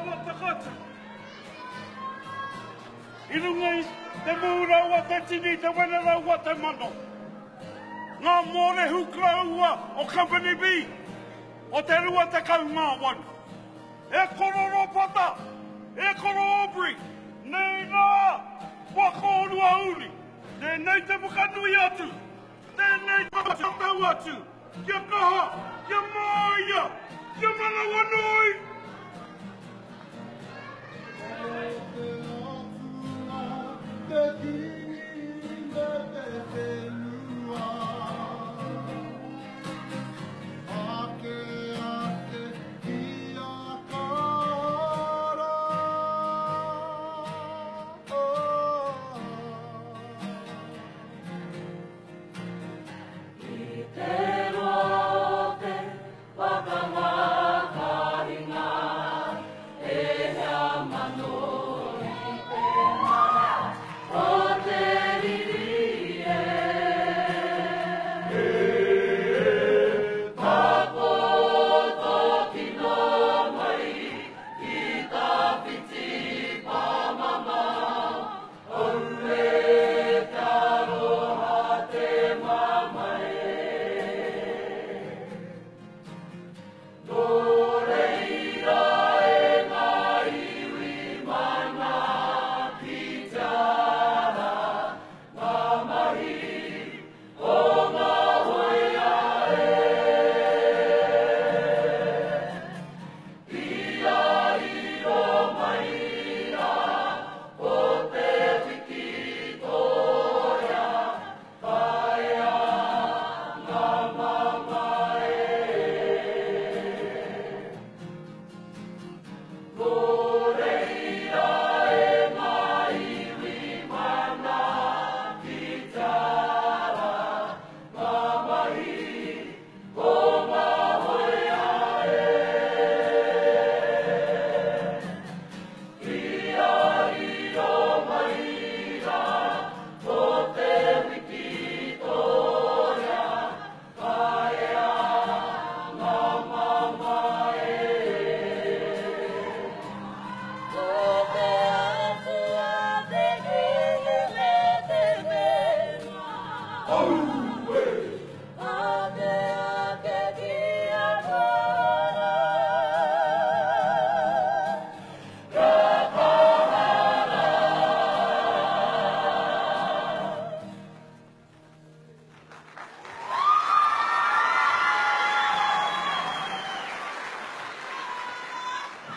wa takata. I runga i te mūra wa te tini te wenera wa te mano. Ngā mōre hukra ua o Company B. O te rua te kaunga wan. E kororo pata. E koro Aubrey. Nei nā. Wako orua uri. Tēnei te mukanui atu. Tēnei te matau atu. Kia kaha. Kia maia.